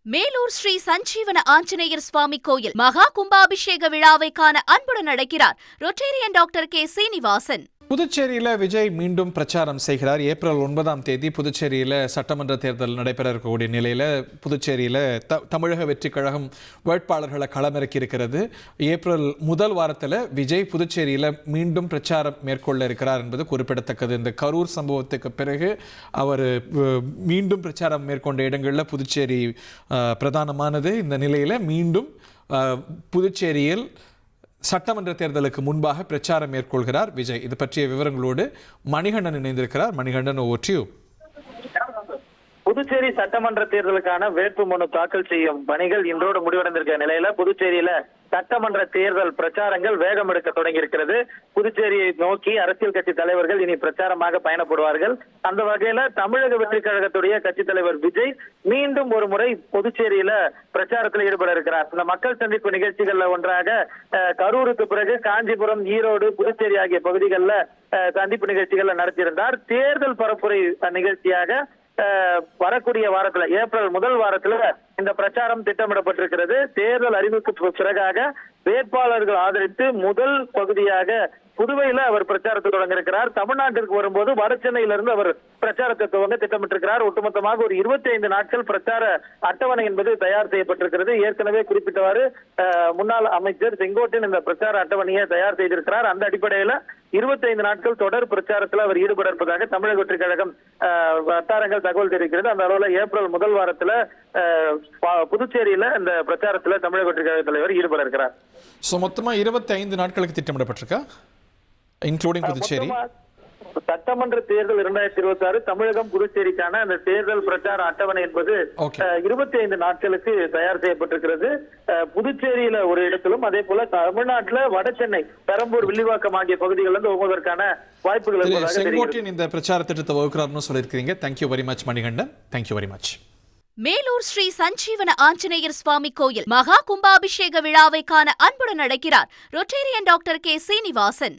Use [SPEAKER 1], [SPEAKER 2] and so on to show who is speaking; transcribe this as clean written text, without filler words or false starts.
[SPEAKER 1] மேலூர் ஸ்ரீ சஞ்சீவன ஆஞ்சநேயர் சுவாமி கோயில் மகா கும்பாபிஷேக விழாவை காண அன்புடன் அழைக்கிறார் ரொட்டேரியன் டாக்டர் கே சீனிவாசன்.
[SPEAKER 2] புதுச்சேரியில் விஜய் மீண்டும் பிரச்சாரம் செய்கிறார். ஏப்ரல் 9ஆம் தேதி புதுச்சேரியில் சட்டமன்ற தேர்தல் நடைபெற இருக்கக்கூடிய நிலையில் புதுச்சேரியில் தமிழக வெற்றி கழகம் வேட்பாளர்களை களமிறக்கி இருக்கிறது. ஏப்ரல் முதல் வாரத்தில் விஜய் புதுச்சேரியில் மீண்டும் பிரச்சாரம் மேற்கொள்ள இருக்கிறார் என்பது குறிப்பிடத்தக்கது. இந்த கரூர் சம்பவத்துக்கு பிறகு அவர் மீண்டும் பிரச்சாரம் மேற்கொண்ட இடங்களில் புதுச்சேரி பிரதானமானது. இந்த நிலையில் மீண்டும் புதுச்சேரியில் சட்டமன்ற தேர்தலுக்கு முன்பாக பிரச்சாரம் மேற்கொள்கிறார் விஜய். இது பற்றிய விவரங்களோடு மணிகண்டன் இணைந்திருக்கிறார். Manikandan, over to you.
[SPEAKER 3] Puducherry சட்டமன்ற தேர்தலுக்கான வேட்புமனு தாக்கல் செய்யும் பணிகள் இன்றோடு முடிவடைந்திருக்கிற நிலையில புதுச்சேரியில சட்டமன்ற தேர்தல் பிரச்சாரங்கள் வேகம் எடுக்க தொடங்கி இருக்கிறது. புதுச்சேரியை நோக்கி அரசியல் கட்சி தலைவர்கள் இனி பிரச்சாரமாக பயணப்படுவார்கள். அந்த வகையில தமிழக வெற்றி கழகத்துடைய கட்சி தலைவர் விஜய் மீண்டும் ஒரு முறை புதுச்சேரியில பிரச்சாரத்தில் ஈடுபட இருக்கிறார். இந்த மக்கள் சந்திப்பு நிகழ்ச்சிகள்ல ஒன்றாக கரூருக்கு பிறகு காஞ்சிபுரம், ஈரோடு, புதுச்சேரி ஆகிய பகுதிகளில் சந்திப்பு நிகழ்ச்சிகள்ல நடத்தியிருந்தார். தேர்தல் பரப்புரை நிகழ்ச்சியாக வரக்கூடிய வாரத்துல ஏப்ரல் முதல் வாரத்துல இந்த பிரச்சாரம் திட்டமிடப்பட்டிருக்கிறது. தேர்தல் அறிவிப்புக்கு பிறகாக வேட்பாளர்கள் ஆதரித்து முதல் பகுதியாக புதுவையில அவர் பிரச்சாரத்தை தொடங்க இருக்கிறார். தமிழ்நாட்டிற்கு வரும்போது வட சென்னையிலிருந்து அவர் பிரச்சாரத்தை துவங்க திட்டமிட்டிருக்கிறார். ஒட்டுமொத்தமாக ஒரு 25 நாட்கள் பிரச்சார அட்டவணை என்பது தயார் செய்யப்பட்டிருக்கிறது. ஏற்கனவே குறிப்பிட்டவாறு முன்னாள் அமைச்சர் செங்கோட்டையன் இந்த பிரச்சார அட்டவணையை தயார் செய்திருக்கிறார். அந்த அடிப்படையில 25 நாட்கள் தொடர் பிரச்சாரத்தில் அவர் ஈடுபட இருப்பதாக தமிழக வெற்றி கழகம் வட்டாரங்கள் தகவல் தெரிவிக்கிறது. அந்த அளவுல ஏப்ரல் முதல் வாரத்துல புதுச்சேரியில இந்த பிரச்சாரத்துல தமிழக வெற்றி கழக தலைவர் ஈடுபட இருக்கிறார்.
[SPEAKER 2] மொத்தமா 25 நாட்களுக்கு திட்டமிடப்பட்டிருக்கா, இன்க்ளூடிங் புதுச்சேரி?
[SPEAKER 3] சட்டமன்ற தேர்தல் 2026 தமிழகம் புதுச்சேரிக்கான அந்த தேர்தல் பிரச்சார அட்டவணை என்பது 25 நாட்களுக்கு தயார் செய்யப்பட்டிருக்கிறது. புதுச்சேரியில ஒரு இடத்திலும் அதே போல தமிழ்நாட்டுல வட சென்னை, பெரம்பூர், வில்லிவாக்கம் ஆகிய பகுதிகளில் ஒவ்வொருவதற்கான வாய்ப்புகள்
[SPEAKER 2] இருப்பதாக இந்த பிரச்சார திட்டத்தை வகுக்கிறார்னு சொல்லியிருக்கீங்க. Thank you very much Manikandan. Thank you very much.
[SPEAKER 1] Melur Sri Sanjeevana Anjaneyar சுவாமி கோயில் மகா கும்பாபிஷேக விழாவை காண அன்புடன் அழைக்கிறார் ரொட்டேரியன் டாக்டர் கே சீனிவாசன்.